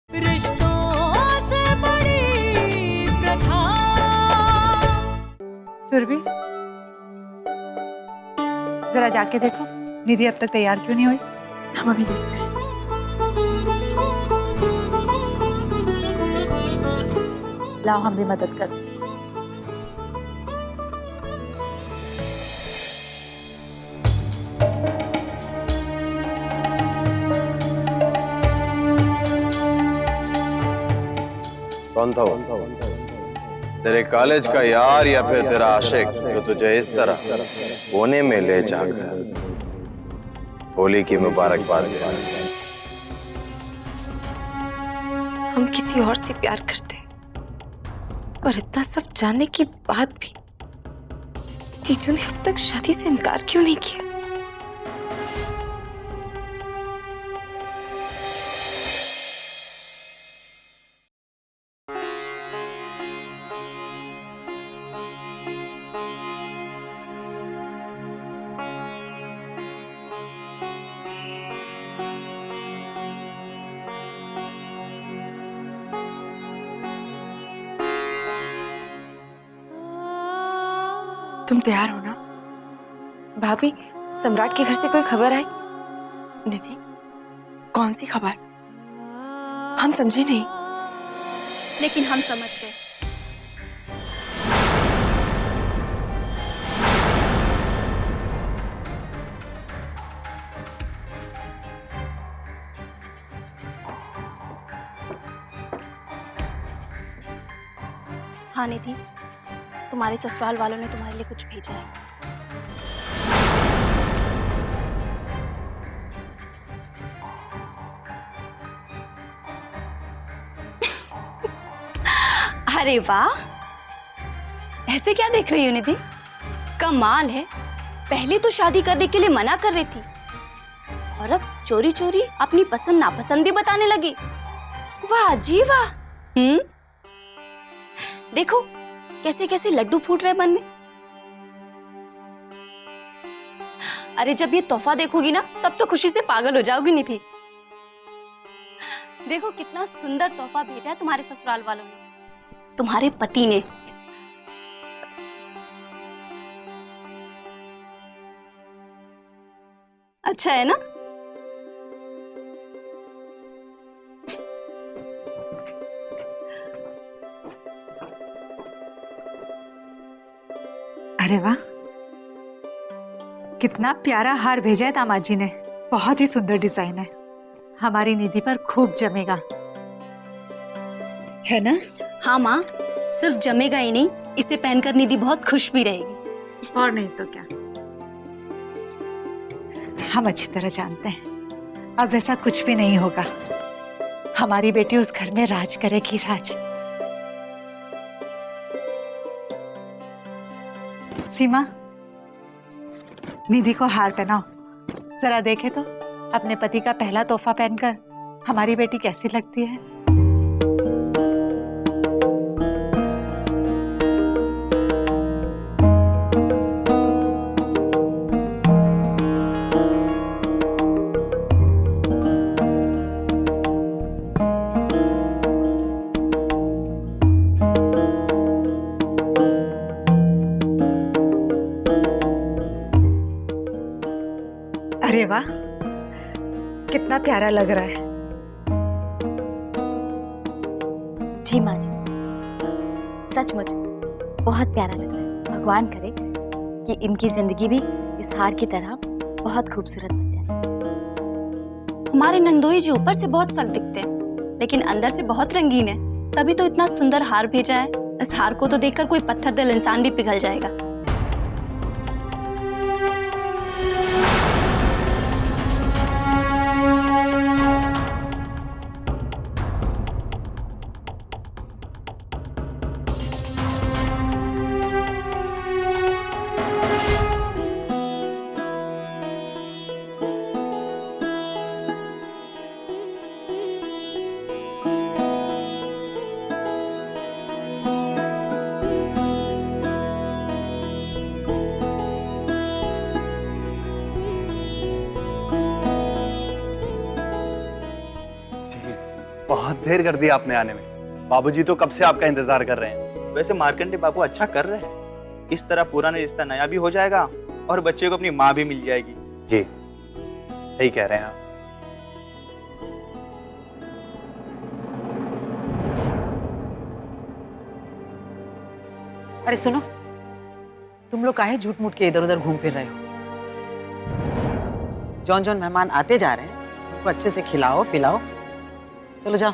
रिश्तों से बड़ी प्रथा। सुरभि, जरा जाके देखो निधि अब तक तैयार क्यों नहीं हुई। हम अभी देखते हैं। लाओ हम भी मदद कर। कौन था वो? तेरे कॉलेज का यार या फिर तेरा आशिक जो तुझे इस तरह कोने में ले जाकर होली की मुबारकबाद दे? हम किसी और से प्यार करते हैं और इतना सब जानने के बाद भी जीजू ने अब तक शादी से इनकार क्यों नहीं किया? तुम तैयार हो ना? भाभी, सम्राट के घर से कोई खबर आई? निधि, कौन सी खबर? हम समझे नहीं। लेकिन हम समझ गए। हाँ निधि, तुम्हारे ससुराल वालों ने तुम्हारे लिए कुछ भेजा है। अरे वाह, ऐसे क्या देख रही हो निधि? कमाल है, पहले तो शादी करने के लिए मना कर रही थी और अब चोरी चोरी अपनी पसंद नापसंद भी बताने लगी। वाह जी वाह। देखो कैसे कैसे लड्डू फूट रहे मन में। अरे जब ये तोहफा देखोगी ना तब तो खुशी से पागल हो जाओगी निधि। देखो कितना सुंदर तोहफा भेजा है तुम्हारे ससुराल वालों ने, तुम्हारे पति ने। अच्छा है ना? अरे वाह, कितना प्यारा हार भेजा है दामाद जी ने। बहुत ही सुंदर डिजाइन है, हमारी निधि पर खूब जमेगा, है ना? हाँ माँ, सिर्फ जमेगा ही नहीं, इसे पहनकर निधि बहुत खुश भी रहेगी। और नहीं तो क्या। हम अच्छी तरह जानते हैं अब वैसा कुछ भी नहीं होगा। हमारी बेटी उस घर में राज करेगी, राज। सीमा, निधि को हार पहनाओ, जरा देखे तो अपने पति का पहला तोहफा पहनकर हमारी बेटी कैसी लगती है। अरे वाह, कितना प्यारा लग रहा है। जी माँ जी, सचमुच बहुत प्यारा लग रहा है। भगवान करे कि इनकी जिंदगी भी इस हार की तरह बहुत खूबसूरत बन जाए। हमारे नंदोई जी ऊपर से बहुत सख्त दिखते हैं लेकिन अंदर से बहुत रंगीन है, तभी तो इतना सुंदर हार भेजा है। इस हार को तो देखकर कोई पत्थर दिल इंसान भी पिघल जाएगा। बहुत देर कर दी आपने आने में। बाबूजी तो कब से आपका इंतजार कर रहे हैं। वैसे मार्कंडे बाबू अच्छा कर रहे हैं। इस तरह पुराना रिश्ता नया भी हो जाएगा और बच्चे को अपनी माँ भी मिल जाएगी। जी सही कह रहे हैं आप। अरे सुनो, तुम लोग काहे झूठ मूठ के इधर उधर घूम फिर रहे हो? जौन जौन मेहमान आते जा रहे हैं उनको अच्छे से खिलाओ पिलाओ। चलो जाओ।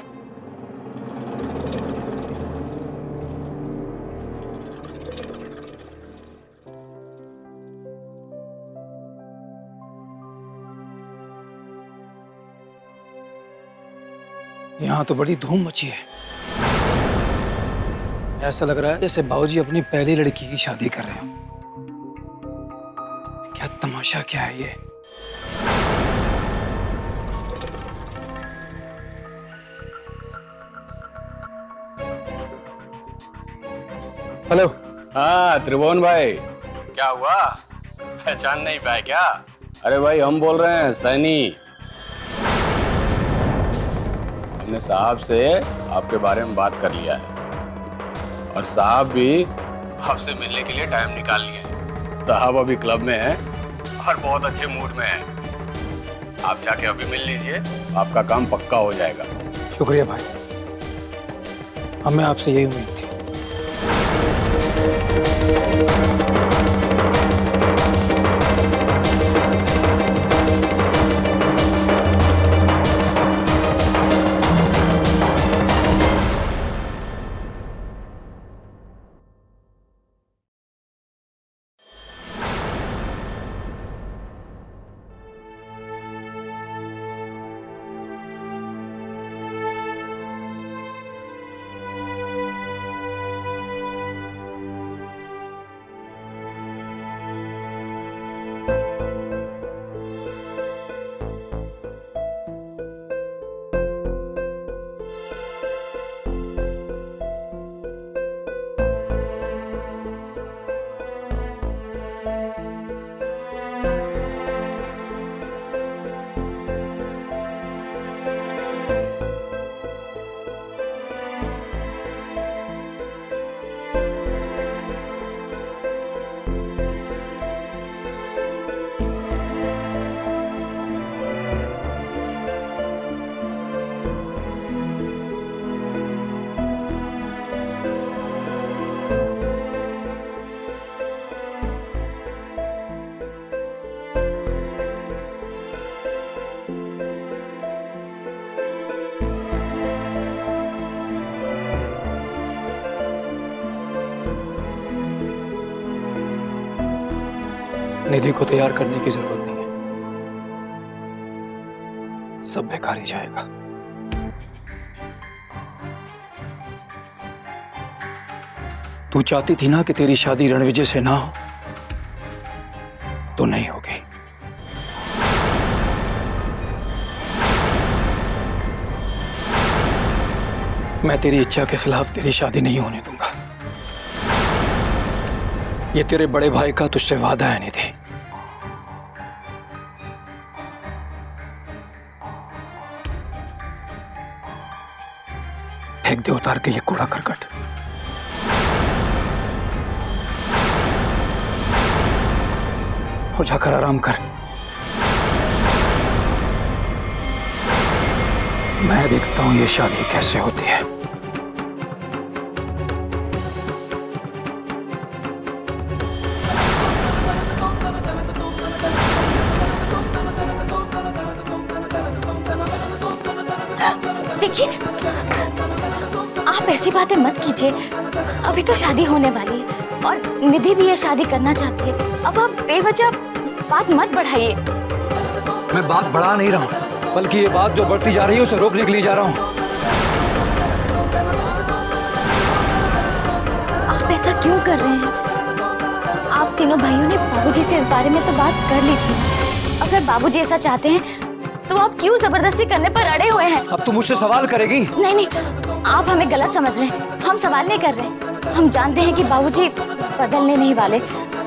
यहाँ तो बड़ी धूम मची है। ऐसा लग रहा है जैसे बाबूजी अपनी पहली लड़की की शादी कर रहे हो। क्या तमाशा क्या है ये? हेलो। हाँ त्रिभुवन भाई, क्या हुआ? पहचान नहीं पाए क्या? अरे भाई हम बोल रहे हैं सैनी। हमने साहब से आपके बारे में बात कर लिया है और साहब भी आपसे मिलने के लिए टाइम निकाल लिया है। साहब अभी क्लब में हैं और बहुत अच्छे मूड में हैं। आप जाके अभी मिल लीजिए, आपका काम पक्का हो जाएगा। शुक्रिया भाई, हमें आपसे यही उम्मीद थी। निधि को तैयार करने की जरूरत नहीं है, सब बेकार ही जाएगा। तू चाहती थी ना कि तेरी शादी रणविजय से ना हो, तो नहीं होगी। मैं तेरी इच्छा के खिलाफ तेरी शादी नहीं होने दूंगा। ये तेरे बड़े भाई का तुझसे वादा है निधि। फेंक दे उतार के ये कूड़ा करकट। हो जाकर आराम कर। मैं देखता हूं ये शादी कैसे होती है। देखिए, आप ऐसी बातें मत कीजिए। अभी तो शादी होने वाली है और निधि भी ये शादी करना चाहती है। अब आप बेवजह बात मत बढ़ाइए। मैं बात बढ़ा नहीं रहा हूं, बल्कि ये बात जो बढ़ती जा रही है उसे रोकने के लिए जा रहा हूं। आप ऐसा क्यों कर रहे हैं? आप तीनों भाइयों ने बाबूजी से इस बारे में तो बात कर ली थी। अगर बाबूजी ऐसा चाहते हैं तो आप क्यों जबरदस्ती करने पर अड़े हुए हैं? अब तू मुझसे सवाल करेगी? नहीं नहीं, आप हमें गलत समझ रहे हैं। हम सवाल नहीं कर रहे। हम जानते हैं कि बाबूजी बदलने नहीं वाले।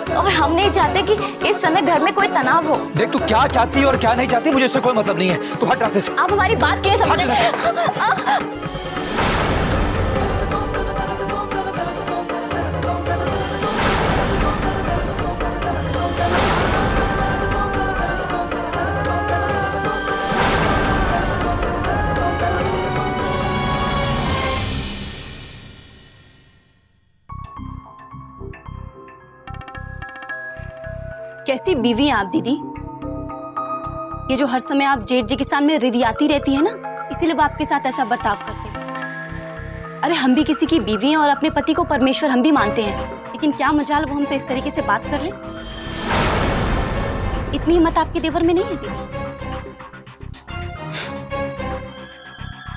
और हम नहीं चाहते कि इस समय घर में कोई तनाव हो। देख तू क्या चाहती है और क्या नहीं चाहती मुझे इससे कोई मतलब नहीं है। तू हट रास्ते से। आप हमारी बात क्यों समझ रहे? कैसी बीवी हैं आप दीदी? ये जो हर समय आप जेठ जी के सामने रिरियाती रहती है ना, इसीलिए वो आपके साथ ऐसा बर्ताव करते हैं। अरे हम भी किसी की बीवी हैं और अपने पति को परमेश्वर हम भी मानते हैं, लेकिन क्या मजाल वो हमसे इस तरीके से बात कर ले। इतनी हिम्मत आपके देवर में नहीं है दीदी।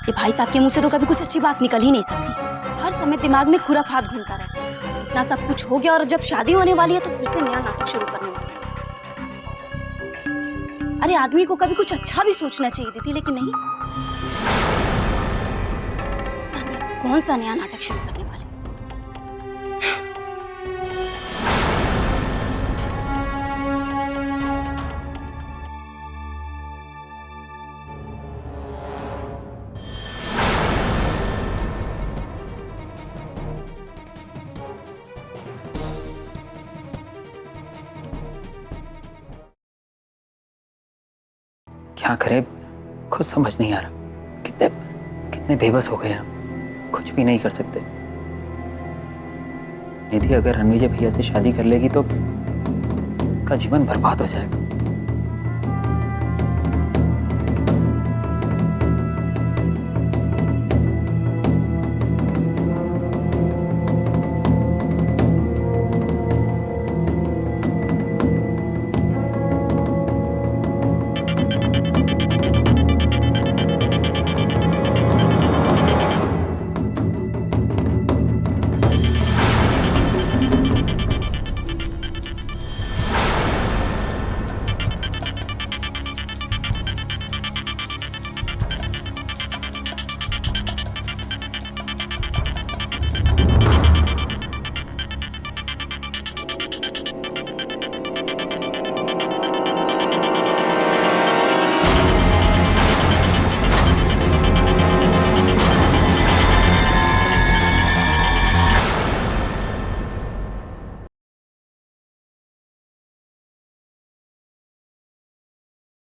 ये भाई साहब के मुंह से तो कभी कुछ अच्छी बात निकल ही नहीं सकती। हर समय दिमाग में खुराफात घूमता रहता है। इतना सब कुछ हो गया और जब शादी होने वाली है तो फिर से नया नाटक शुरू करने वाला है। अरे आदमी को कभी कुछ अच्छा भी सोचना चाहिए दीदी, लेकिन नहीं। कौन सा नया नाटक शुरू करने वाले? क्या करें खुद समझ नहीं आ रहा। कितने कितने बेबस हो गए हम, कुछ भी नहीं कर सकते। निधि अगर रणविजय भैया से शादी कर लेगी तो उसका जीवन बर्बाद हो जाएगा।